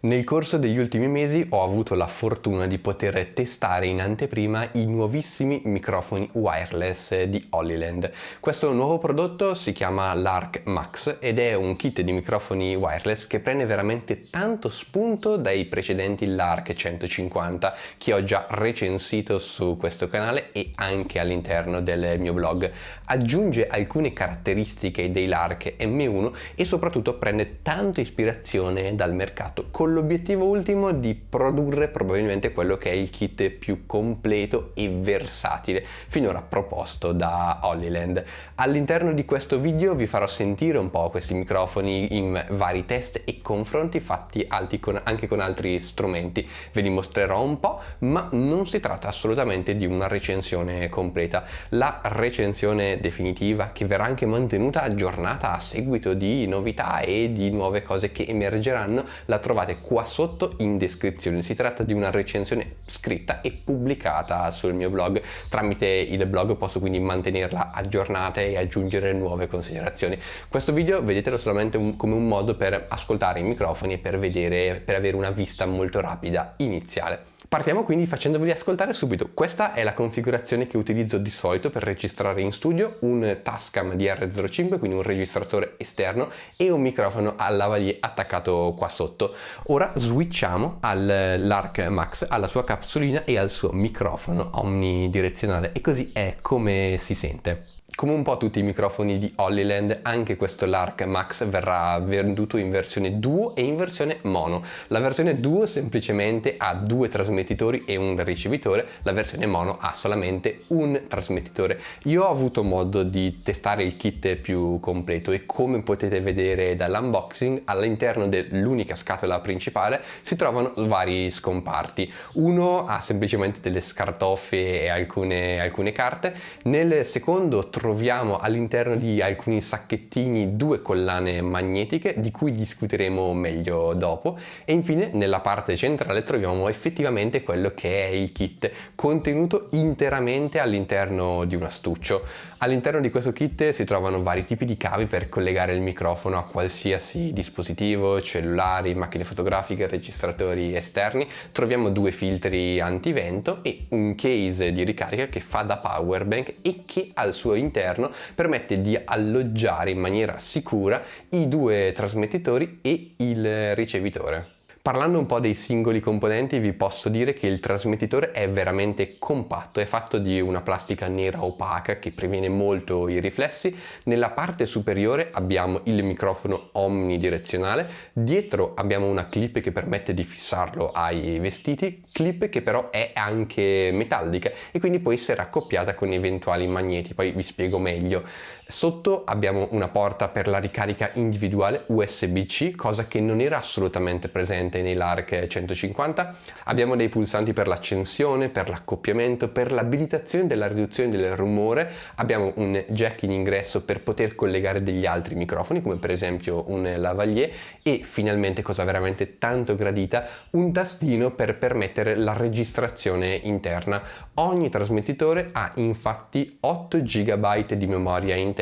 Nel corso degli ultimi mesi ho avuto la fortuna di poter testare in anteprima i nuovissimi microfoni wireless di Hollyland. Questo nuovo prodotto si chiama l'Arc Max ed è un kit di microfoni wireless che prende veramente tanto spunto dai precedenti l'Arc 150 che ho già recensito su questo canale e anche all'interno del mio blog. Aggiunge alcune caratteristiche dei l'Arc M1 e soprattutto prende tanta ispirazione dal mercato, con l'obiettivo ultimo di produrre probabilmente quello che è il kit più completo e versatile finora proposto da Hollyland. All'interno di questo video vi farò sentire un po' questi microfoni in vari test e confronti fatti anche con altri strumenti. Ve li mostrerò un po', ma non si tratta assolutamente di una recensione completa. La recensione definitiva, che verrà anche mantenuta aggiornata a seguito di novità e di nuove cose che emergeranno, la trovate qua sotto in descrizione. Si tratta di una recensione scritta e pubblicata sul mio blog. Tramite il blog posso quindi mantenerla aggiornata e aggiungere nuove considerazioni. Questo video vedetelo solamente come un modo per ascoltare i microfoni e per avere una vista molto rapida iniziale. Partiamo quindi facendoveli ascoltare subito. Questa è la configurazione che utilizzo di solito per registrare in studio: un Tascam DR05, quindi un registratore esterno, e un microfono a lavalier attaccato qua sotto. Ora switchiamo all'Arc Max, alla sua capsulina e al suo microfono omnidirezionale, e così è come si sente. Come un po' tutti i microfoni di Hollyland, anche questo l'Arc Max verrà venduto in versione duo e in versione mono. La versione duo semplicemente ha 2 trasmettitori e un ricevitore, la versione mono ha solamente un trasmettitore. Io ho avuto modo di testare il kit più completo e, come potete vedere dall'unboxing, all'interno dell'unica scatola principale si trovano vari scomparti. Uno ha semplicemente delle scartoffie e alcune carte. Nel secondo troviamo all'interno di alcuni sacchettini 2 collane magnetiche, di cui discuteremo meglio dopo, e infine nella parte centrale troviamo effettivamente quello che è il kit, contenuto interamente all'interno di un astuccio. All'interno di questo kit si trovano vari tipi di cavi per collegare il microfono a qualsiasi dispositivo: cellulari, macchine fotografiche, registratori esterni. Troviamo 2 filtri antivento e un case di ricarica che fa da power bank e che al suo interno permette di alloggiare in maniera sicura i 2 trasmettitori e il ricevitore. Parlando un po' dei singoli componenti, vi posso dire che il trasmettitore è veramente compatto, è fatto di una plastica nera opaca che previene molto i riflessi. Nella parte superiore abbiamo il microfono omnidirezionale, dietro abbiamo una clip che permette di fissarlo ai vestiti, clip che però è anche metallica e quindi può essere accoppiata con eventuali magneti, poi vi spiego meglio. Sotto abbiamo una porta per la ricarica individuale USB-C, cosa che non era assolutamente presente nell'Arc 150. Abbiamo dei pulsanti per l'accensione, per l'accoppiamento, per l'abilitazione della riduzione del rumore. Abbiamo un jack in ingresso per poter collegare degli altri microfoni, come per esempio un lavalier, e finalmente, cosa veramente tanto gradita, un tastino per permettere la registrazione interna. Ogni trasmettitore ha infatti 8 GB di memoria interna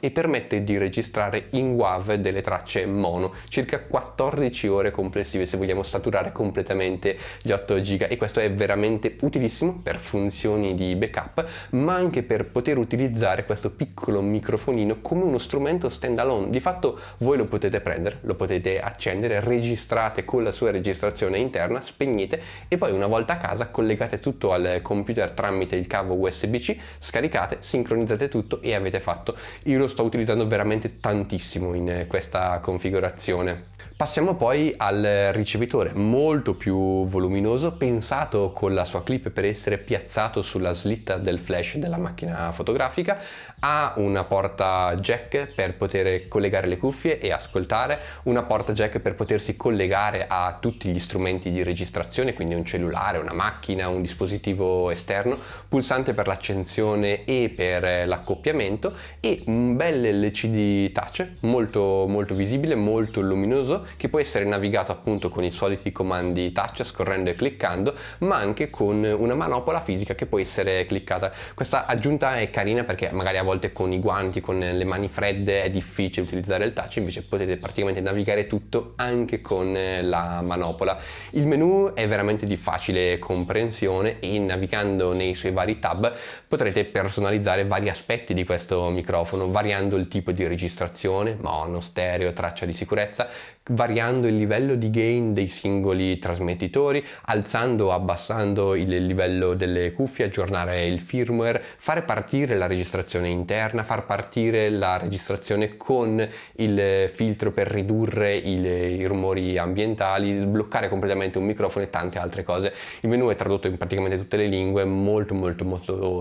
e permette di registrare in WAV delle tracce mono, circa 14 ore complessive se vogliamo saturare completamente gli 8 GB, e questo è veramente utilissimo per funzioni di backup, ma anche per poter utilizzare questo piccolo microfonino come uno strumento standalone. Di fatto voi lo potete prendere, lo potete accendere, registrate con la sua registrazione interna, spegnete e poi una volta a casa collegate tutto al computer tramite il cavo USB-C, scaricate, sincronizzate tutto e avete fatto. Io lo sto utilizzando veramente tantissimo in questa configurazione. Passiamo poi al ricevitore, molto più voluminoso, pensato con la sua clip per essere piazzato sulla slitta del flash della macchina fotografica. Ha una porta jack per poter collegare le cuffie e ascoltare, una porta jack per potersi collegare a tutti gli strumenti di registrazione, quindi un cellulare, una macchina, un dispositivo esterno, pulsante per l'accensione e per l'accoppiamento, e un bel LCD touch molto visibile, molto luminoso, che può essere navigato appunto con i soliti comandi touch, scorrendo e cliccando, ma anche con una manopola fisica che può essere cliccata. Questa aggiunta è carina perché magari a volte con i guanti, con le mani fredde è difficile utilizzare il touch, invece potete praticamente navigare tutto anche con la manopola. Il menu è veramente di facile comprensione e navigando nei suoi vari tab potrete personalizzare vari aspetti di questo microfono, variando il tipo di registrazione, mono, stereo, traccia di sicurezza, variando il livello di gain dei singoli trasmettitori, alzando o abbassando il livello delle cuffie, aggiornare il firmware, fare partire la registrazione interna, far partire la registrazione con il filtro per ridurre i rumori ambientali, sbloccare completamente un microfono e tante altre cose. Il menu è tradotto in praticamente tutte le lingue, molto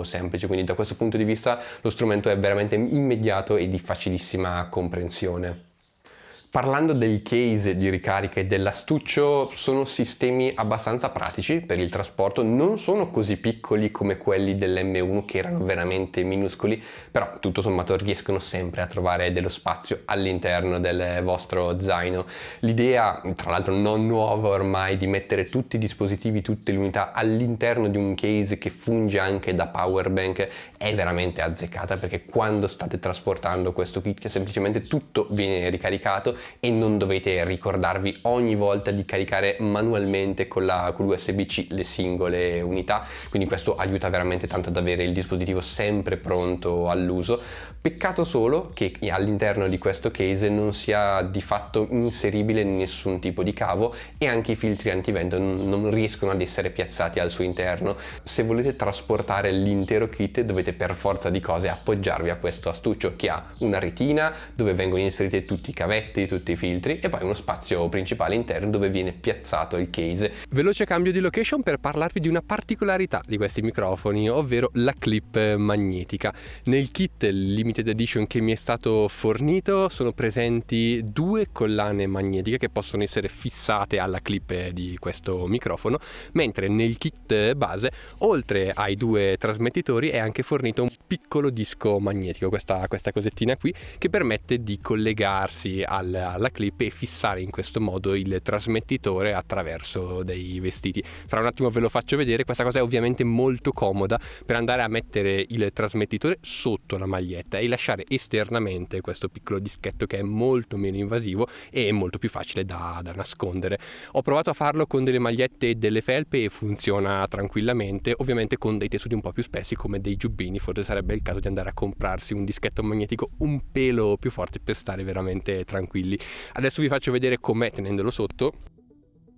semplice, quindi da questo punto di vista lo strumento è veramente immediato e di facilissima comprensione. Parlando del case di ricarica e dell'astuccio, sono sistemi abbastanza pratici per il trasporto, non sono così piccoli come quelli dell'M1 che erano veramente minuscoli, però tutto sommato riescono sempre a trovare dello spazio all'interno del vostro zaino. L'idea, tra l'altro non nuova ormai, di mettere tutti i dispositivi, tutte le unità all'interno di un case che funge anche da power bank è veramente azzeccata, perché quando state trasportando questo kit semplicemente tutto viene ricaricato e non dovete ricordarvi ogni volta di caricare manualmente con l'USB-C le singole unità, quindi questo aiuta veramente tanto ad avere il dispositivo sempre pronto all'uso. Peccato solo che all'interno di questo case non sia di fatto inseribile nessun tipo di cavo e anche i filtri antivento non riescono ad essere piazzati al suo interno. Se volete trasportare l'intero kit dovete per forza di cose appoggiarvi a questo astuccio che ha una retina dove vengono inseriti tutti i cavetti, tutti i filtri e poi uno spazio principale interno dove viene piazzato il case. Veloce cambio di location per parlarvi di una particolarità di questi microfoni, ovvero la clip magnetica. Nel kit limited edition che mi è stato fornito sono presenti 2 collane magnetiche che possono essere fissate alla clip di questo microfono, mentre nel kit base, oltre ai 2 trasmettitori, è anche fornito un piccolo disco magnetico, questa cosettina qui, che permette di collegarsi alla clip e fissare in questo modo il trasmettitore attraverso dei vestiti. Fra un attimo ve lo faccio vedere. Questa cosa è ovviamente molto comoda per andare a mettere il trasmettitore sotto la maglietta e lasciare esternamente questo piccolo dischetto, che è molto meno invasivo e molto più facile da nascondere. Ho provato a farlo con delle magliette e delle felpe e funziona tranquillamente. Ovviamente con dei tessuti un po' più spessi come dei giubbini forse sarebbe il caso di andare a comprarsi un dischetto magnetico un pelo più forte per stare veramente tranquilli. Adesso vi faccio vedere com'è tenendolo sotto.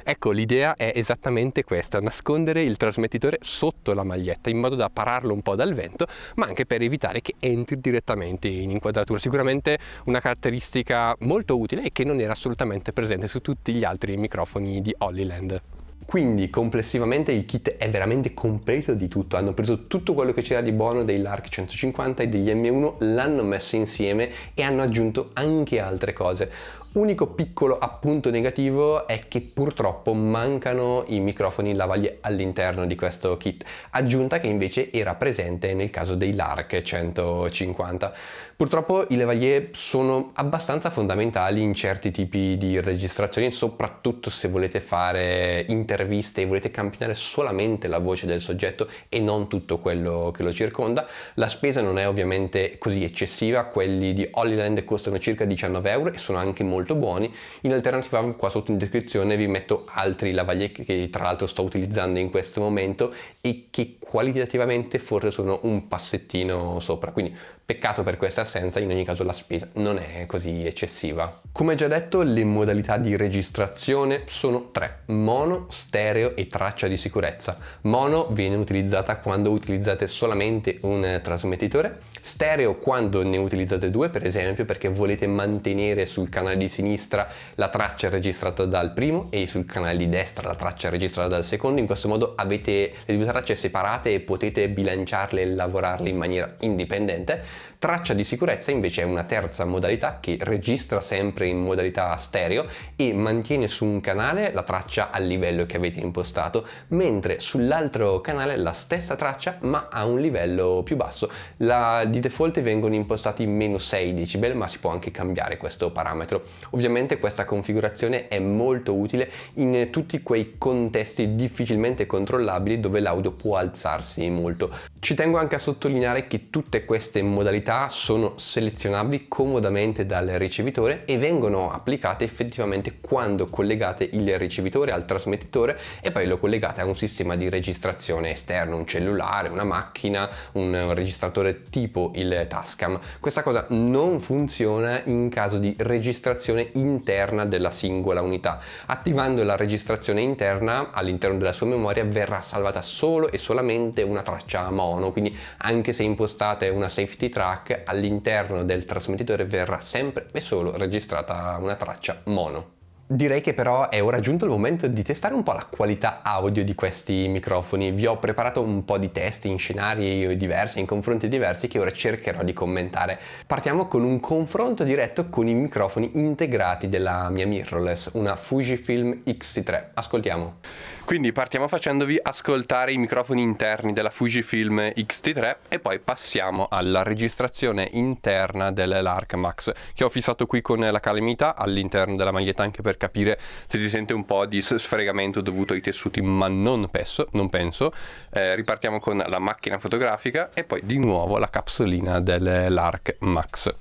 Ecco, l'idea è esattamente questa: nascondere il trasmettitore sotto la maglietta in modo da pararlo un po' dal vento, ma anche per evitare che entri direttamente in inquadratura. Sicuramente una caratteristica molto utile e che non era assolutamente presente su tutti gli altri microfoni di Hollyland. Quindi complessivamente il kit è veramente completo di tutto, hanno preso tutto quello che c'era di buono dei Lark 150 e degli M1, l'hanno messo insieme e hanno aggiunto anche altre cose. Unico piccolo appunto negativo è che purtroppo mancano i microfoni lavalier all'interno di questo kit, aggiunta che invece era presente nel caso dei Lark 150. Purtroppo i lavalier sono abbastanza fondamentali in certi tipi di registrazioni, soprattutto se volete fare interviste e volete campionare solamente la voce del soggetto e non tutto quello che lo circonda. La spesa non è ovviamente così eccessiva, quelli di Hollyland costano circa 19 euro e sono anche molto buoni. In alternativa qua sotto in descrizione vi metto altri lavalier che tra l'altro sto utilizzando in questo momento e che qualitativamente forse sono un passettino sopra, quindi peccato per questa assenza. In ogni caso la spesa non è così eccessiva. Come già detto, le modalità di registrazione sono 3: mono, stereo e traccia di sicurezza. Mono viene utilizzata quando utilizzate solamente un trasmettitore, stereo quando ne utilizzate 2, per esempio perché volete mantenere sul canale di sinistra la traccia registrata dal primo e sul canale di destra la traccia registrata dal secondo. In questo modo avete le due tracce separate e potete bilanciarle e lavorarle in maniera indipendente. Traccia di sicurezza invece è una terza modalità che registra sempre in modalità stereo e mantiene su un canale la traccia al livello che avete impostato, mentre sull'altro canale la stessa traccia ma a un livello più basso. Di default vengono impostati meno 6 decibel, ma si può anche cambiare questo parametro. Ovviamente questa configurazione è molto utile in tutti quei contesti difficilmente controllabili dove l'audio può alzarsi molto. Ci tengo anche a sottolineare che tutte queste modalità sono selezionabili comodamente dal ricevitore e vengono applicate effettivamente quando collegate il ricevitore al trasmettitore e poi lo collegate a un sistema di registrazione esterno, un cellulare, una macchina, un registratore tipo il Tascam. Questa cosa non funziona in caso di registrazione interna della singola unità. Attivando la registrazione interna all'interno della sua memoria verrà salvata solo e solamente una traccia mono, quindi anche se impostate una safety track all'interno del trasmettitore verrà sempre e solo registrata una traccia mono. Direi che però è ora giunto il momento di testare un po' la qualità audio di questi microfoni. Vi ho preparato un po' di test in scenari diversi, in confronti diversi che ora cercherò di commentare. Partiamo con un confronto diretto con i microfoni integrati della mia mirrorless, una Fujifilm X-T3. Ascoltiamo. Quindi partiamo facendovi ascoltare i microfoni interni della Fujifilm X-T3 e poi passiamo alla registrazione interna dell'Lark Max, che ho fissato qui con la calamità all'interno della maglietta anche per capire se si sente un po' di sfregamento dovuto ai tessuti, ma non penso. Ripartiamo con la macchina fotografica e poi di nuovo la capsulina dell'Lark Max.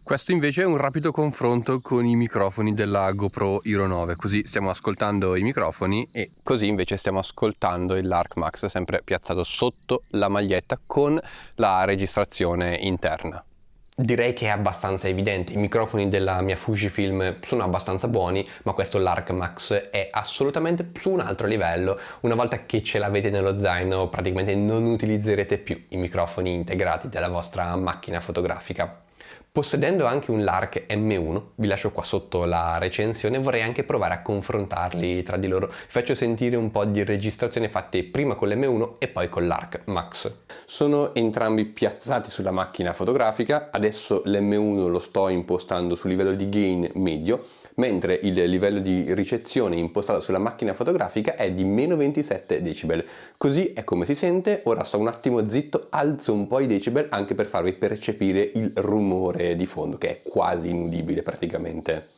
Questo invece è un rapido confronto con i microfoni della GoPro Hero 9, così stiamo ascoltando i microfoni e così invece stiamo ascoltando il Lark Max sempre piazzato sotto la maglietta con la registrazione interna. Direi che è abbastanza evidente, i microfoni della mia Fujifilm sono abbastanza buoni, ma questo Lark Max è assolutamente su un altro livello. Una volta che ce l'avete nello zaino praticamente non utilizzerete più i microfoni integrati della vostra macchina fotografica. Possedendo anche un Lark M1, vi lascio qua sotto la recensione, vorrei anche provare a confrontarli tra di loro. Vi faccio sentire un po' di registrazioni fatte prima con l'M1 e poi con l'Arc Max. Sono entrambi piazzati sulla macchina fotografica, adesso l'M1 lo sto impostando sul livello di gain medio, mentre il livello di ricezione impostato sulla macchina fotografica è di meno 27 decibel. Così è come si sente. Ora sto un attimo zitto, alzo un po' i decibel anche per farvi percepire il rumore di fondo, che è quasi inudibile praticamente.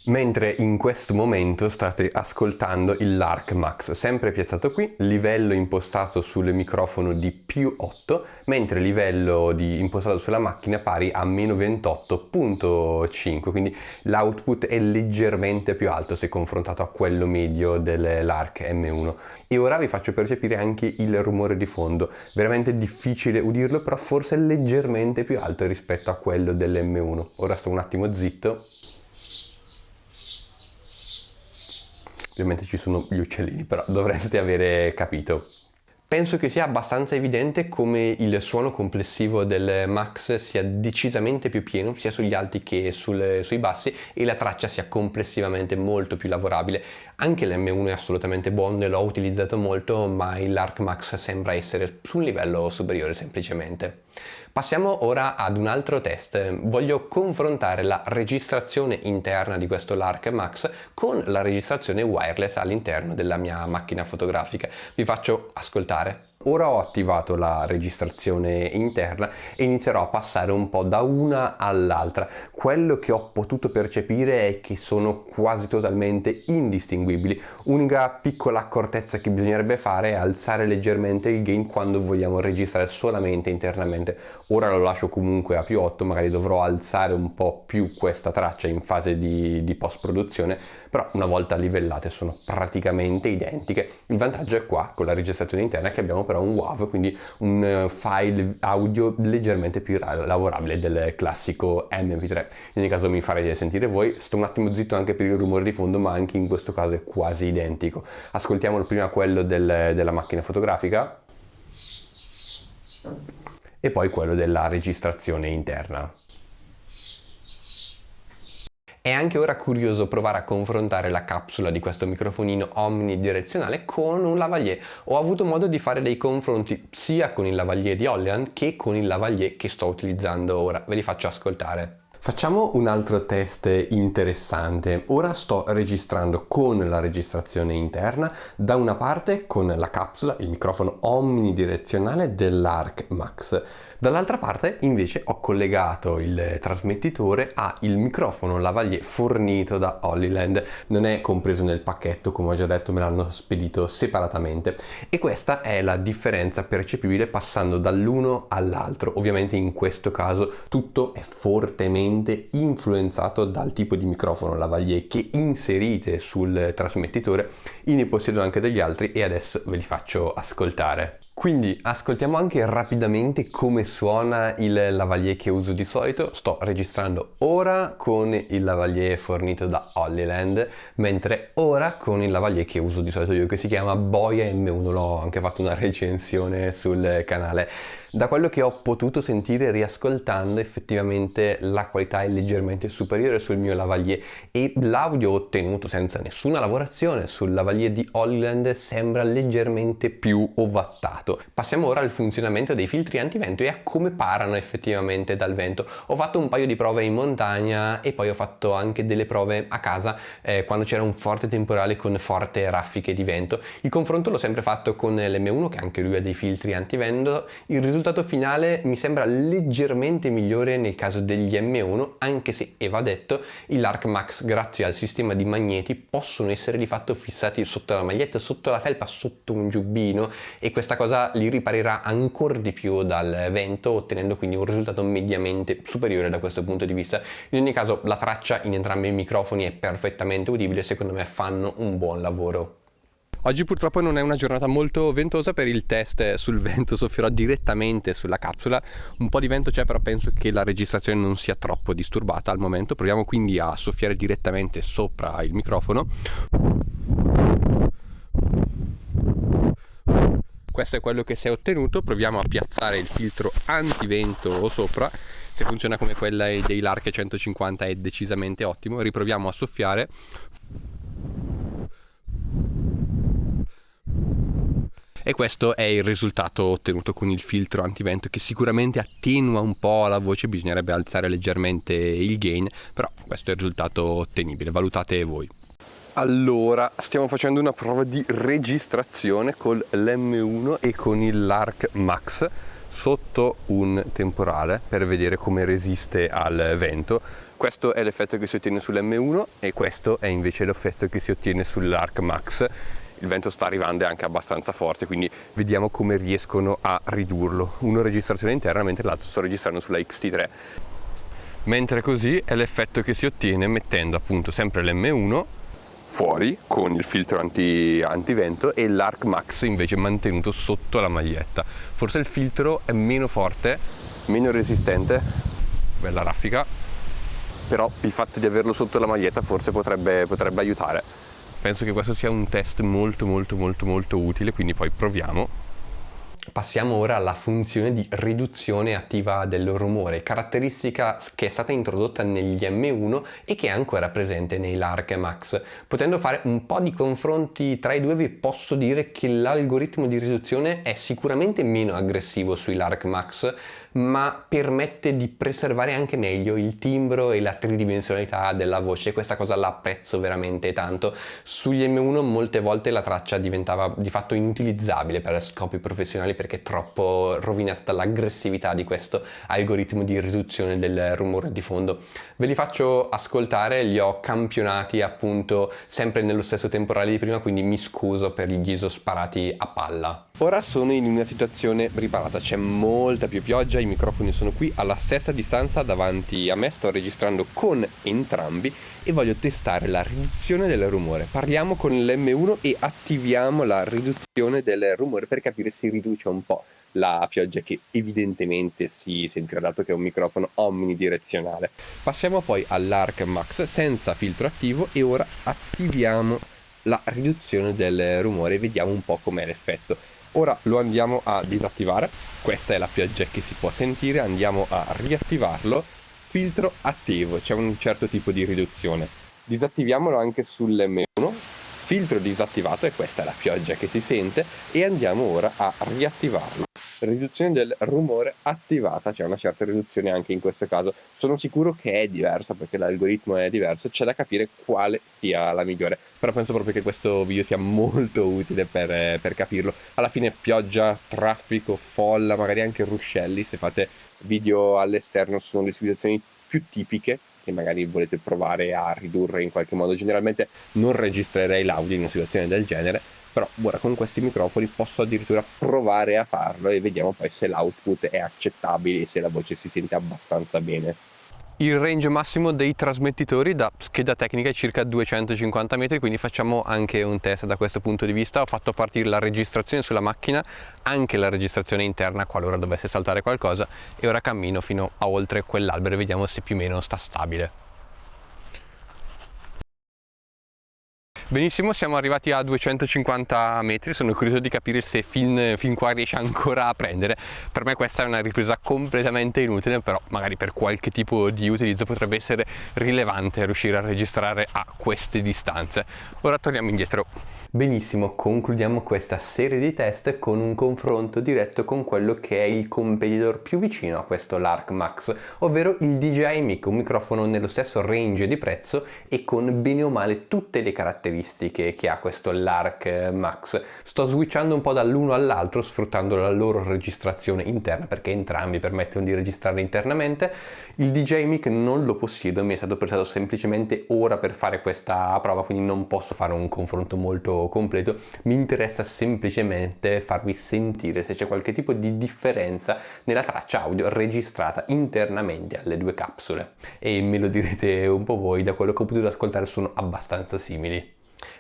Mentre in questo momento state ascoltando il Lark Max, sempre piazzato qui, livello impostato sul microfono di più 8, mentre livello impostato sulla macchina pari a meno 28.5, quindi l'output è leggermente più alto se confrontato a quello medio dell'Lark M1. E ora vi faccio percepire anche il rumore di fondo, veramente difficile udirlo, però forse leggermente più alto rispetto a quello dell'M1. Ora sto un attimo zitto. Ovviamente ci sono gli uccellini, però dovreste avere capito. Penso che sia abbastanza evidente come il suono complessivo del Max sia decisamente più pieno, sia sugli alti che sui bassi, e la traccia sia complessivamente molto più lavorabile. Anche l'M1 è assolutamente buono e l'ho utilizzato molto, ma il Lark Max sembra essere su un livello superiore semplicemente. Passiamo ora ad un altro test. Voglio confrontare la registrazione interna di questo Lark Max con la registrazione wireless all'interno della mia macchina fotografica. Vi faccio ascoltare. Ora ho attivato la registrazione interna e inizierò a passare un po' da una all'altra. Quello che ho potuto percepire è che sono quasi totalmente indistinguibili. Unica piccola accortezza che bisognerebbe fare è alzare leggermente il gain quando vogliamo registrare solamente internamente. Ora lo lascio comunque a più 8, magari dovrò alzare un po' più questa traccia in fase di post-produzione, però una volta livellate sono praticamente identiche. Il vantaggio è qua con la registrazione interna che abbiamo però un WAV, quindi un file audio leggermente più lavorabile del classico MP3. In ogni caso mi farete sentire voi. Sto un attimo zitto anche per il rumore di fondo, ma anche in questo caso è quasi identico. Ascoltiamolo prima quello della macchina fotografica e poi quello della registrazione interna. È anche ora curioso provare a confrontare la capsula di questo microfonino omnidirezionale con un lavalier. Ho avuto modo di fare dei confronti sia con il lavalier di Hollyland che con il lavalier che sto utilizzando ora. Ve li faccio ascoltare. Facciamo un altro test interessante. Ora sto registrando con la registrazione interna, da una parte con la capsula, il microfono omnidirezionale dell'Arc Max. Dall'altra parte invece ho collegato il trasmettitore al microfono lavalier fornito da Hollyland. Non è compreso nel pacchetto, come ho già detto, me l'hanno spedito separatamente. E questa è la differenza percepibile passando dall'uno all'altro. Ovviamente in questo caso tutto è fortemente influenzato dal tipo di microfono lavalier che inserite sul trasmettitore. Io ne possiedo anche degli altri e adesso ve li faccio ascoltare. Quindi ascoltiamo anche rapidamente come suona il lavalier che uso di solito. Sto registrando ora con il lavalier fornito da Hollyland, mentre ora con il lavalier che uso di solito io, che si chiama Boya M1. L'ho anche fatto una recensione sul canale. Da quello che ho potuto sentire riascoltando, effettivamente la qualità è leggermente superiore sul mio lavalier e l'audio ottenuto senza nessuna lavorazione sul lavalier di Hollyland sembra leggermente più ovattato. Passiamo ora al funzionamento dei filtri antivento e a come parano effettivamente dal vento. Ho fatto un paio di prove in montagna e poi ho fatto anche delle prove a casa quando c'era un forte temporale con forti raffiche di vento. Il confronto l'ho sempre fatto con l'M1, che anche lui ha dei filtri antivento. Il risultato finale mi sembra leggermente migliore nel caso degli M1, anche se, e va detto, i Lark Max, grazie al sistema di magneti, possono essere di fatto fissati sotto la maglietta, sotto la felpa, sotto un giubbino, e questa cosa li riparerà ancora di più dal vento, ottenendo quindi un risultato mediamente superiore da questo punto di vista. In ogni caso la traccia in entrambi i microfoni è perfettamente udibile, secondo me fanno un buon lavoro. Oggi purtroppo non è una giornata molto ventosa per il test sul vento, soffierò direttamente sulla capsula. Un po' di vento c'è, però penso che la registrazione non sia troppo disturbata al momento. Proviamo quindi a soffiare direttamente sopra il microfono. Questo è quello che si è ottenuto. Proviamo a piazzare il filtro antivento sopra. Se funziona come quella dei Lark 150 è decisamente ottimo. Riproviamo a soffiare. E questo è il risultato ottenuto con il filtro antivento, che sicuramente attenua un po' la voce. Bisognerebbe alzare leggermente il gain, però questo è il risultato ottenibile, valutate voi. Allora, stiamo facendo una prova di registrazione con l'M1 e con il Lark Max sotto un temporale per vedere come resiste al vento. Questo è l'effetto che si ottiene sull'M1 e questo è invece l'effetto che si ottiene sull'Arc Max. Il vento sta arrivando, è anche abbastanza forte, quindi vediamo come riescono a ridurlo. Uno registrazione interna, mentre l'altro sto registrando sulla X-T3. Mentre così è l'effetto che si ottiene mettendo appunto sempre l'M1 fuori con il filtro antivento e l'Arc Max invece mantenuto sotto la maglietta. Forse il filtro è meno forte, meno resistente, bella raffica, però il fatto di averlo sotto la maglietta forse potrebbe aiutare. Penso che questo sia un test molto utile, quindi poi proviamo. Passiamo ora alla funzione di riduzione attiva del rumore, caratteristica che è stata introdotta negli M1 e che è ancora presente nei Lark Max. Potendo fare un po' di confronti tra i due, vi posso dire che l'algoritmo di riduzione è sicuramente meno aggressivo sui Lark Max, ma permette di preservare anche meglio il timbro e la tridimensionalità della voce. Questa cosa la apprezzo veramente tanto. Sugli M1 molte volte la traccia diventava di fatto inutilizzabile per scopi professionali perché è troppo rovinata dall'aggressività di questo algoritmo di riduzione del rumore di fondo. Ve li faccio ascoltare, li ho campionati appunto sempre nello stesso temporale di prima, quindi mi scuso per gli ISO sparati a palla. Ora sono in una situazione riparata, c'è molta più pioggia, i microfoni sono qui alla stessa distanza davanti a me, sto registrando con entrambi e voglio testare la riduzione del rumore. Parliamo con l'M1 e attiviamo la riduzione del rumore per capire se riduce un po' la pioggia, che evidentemente si sentirà dato che è un microfono omnidirezionale. Passiamo poi all'Arc Max senza filtro attivo e ora attiviamo la riduzione del rumore e vediamo un po' com'è l'effetto. Ora lo andiamo a disattivare, questa è la pioggia che si può sentire, andiamo a riattivarlo, filtro attivo, c'è un certo tipo di riduzione. Disattiviamolo anche sull'M1, filtro disattivato, e questa è la pioggia che si sente, e andiamo ora a riattivarlo. Riduzione del rumore attivata, c'è una certa riduzione anche in questo caso. Sono sicuro che è diversa perché l'algoritmo è diverso, c'è da capire quale sia la migliore, però penso proprio che questo video sia molto utile per capirlo. Alla fine pioggia, traffico, folla, magari anche ruscelli, se fate video all'esterno sono le situazioni più tipiche che magari volete provare a ridurre in qualche modo. Generalmente non registrerei l'audio in una situazione del genere, però ora con questi microfoni posso addirittura provare a farlo e vediamo poi se l'output è accettabile e se la voce si sente abbastanza bene. Il range massimo dei trasmettitori da scheda tecnica è circa 250 metri, quindi facciamo anche un test da questo punto di vista. Ho fatto partire la registrazione sulla macchina, anche la registrazione interna qualora dovesse saltare qualcosa, e ora cammino fino a oltre quell'albero e vediamo se più o meno sta stabile. Benissimo, siamo arrivati a 250 metri, sono curioso di capire se fin qua riesce ancora a prendere. Per me questa è una ripresa completamente inutile, però magari per qualche tipo di utilizzo potrebbe essere rilevante riuscire a registrare a queste distanze. Ora torniamo indietro. Benissimo, concludiamo questa serie di test con un confronto diretto con quello che è il competitor più vicino a questo Lark Max, ovvero il DJI Mic, un microfono nello stesso range di prezzo e con bene o male tutte le caratteristiche che ha questo Lark Max. Sto switchando un po' dall'uno all'altro sfruttando la loro registrazione interna, perché entrambi permettono di registrare internamente. Il DJI Mic non lo possiedo, mi è stato prestato semplicemente ora per fare questa prova, quindi non posso fare un confronto molto completo. Mi interessa semplicemente farvi sentire se c'è qualche tipo di differenza nella traccia audio registrata internamente alle due capsule, e me lo direte un po' voi. Da quello che ho potuto ascoltare sono abbastanza simili.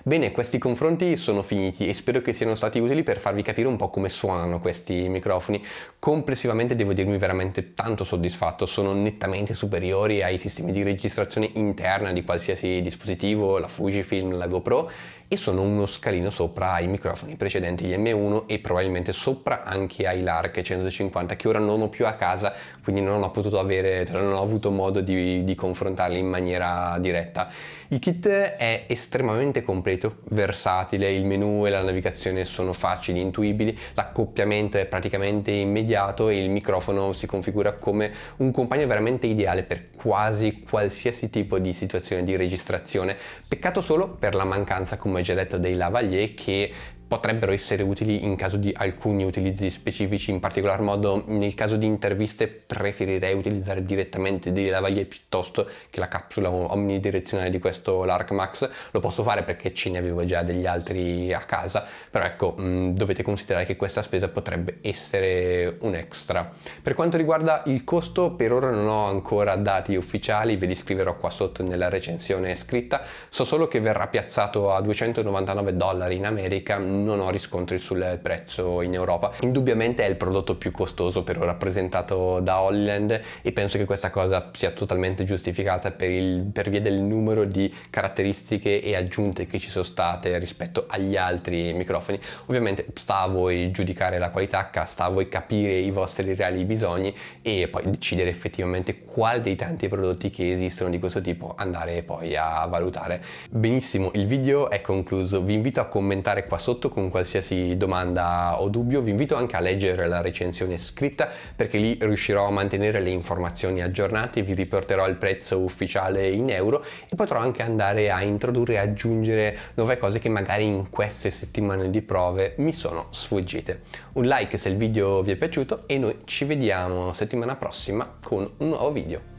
Bene, questi confronti sono finiti e spero che siano stati utili per farvi capire un po' come suonano questi microfoni. Complessivamente devo dirmi veramente tanto soddisfatto, sono nettamente superiori ai sistemi di registrazione interna di qualsiasi dispositivo, la Fujifilm, la GoPro, e sono uno scalino sopra ai microfoni precedenti, gli M1, e probabilmente sopra anche ai Lark 150 che ora non ho più a casa, quindi non ho avuto modo di confrontarli in maniera diretta. Il kit è estremamente completo, versatile, il menu e la navigazione sono facili, intuibili, l'accoppiamento è praticamente immediato e il microfono si configura come un compagno veramente ideale per quasi qualsiasi tipo di situazione di registrazione. Peccato solo per la mancanza, come ho già detto, dei lavalier, che potrebbero essere utili in caso di alcuni utilizzi specifici. In particolar modo nel caso di interviste preferirei utilizzare direttamente dei lavalier piuttosto che la capsula omnidirezionale di questo Lark Max. Lo posso fare perché ce ne avevo già degli altri a casa, però ecco, dovete considerare che questa spesa potrebbe essere un extra. Per quanto riguarda il costo, per ora non ho ancora dati ufficiali, ve li scriverò qua sotto nella recensione scritta. So solo che verrà piazzato a $299 in America, non ho riscontri sul prezzo in Europa. Indubbiamente è il prodotto più costoso per ora presentato da Hollyland, e penso che questa cosa sia totalmente giustificata per via del numero di caratteristiche e aggiunte che ci sono state rispetto agli altri microfoni. Ovviamente sta a voi giudicare la qualità, sta a voi capire i vostri reali bisogni e poi decidere effettivamente quale dei tanti prodotti che esistono di questo tipo andare poi a valutare. Benissimo, il video è concluso, vi invito a commentare qua sotto con qualsiasi domanda o dubbio, vi invito anche a leggere la recensione scritta perché lì riuscirò a mantenere le informazioni aggiornate, vi riporterò il prezzo ufficiale in euro e potrò anche andare a introdurre e aggiungere nuove cose che magari in queste settimane di prove mi sono sfuggite. Un like se il video vi è piaciuto e noi ci vediamo settimana prossima con un nuovo video.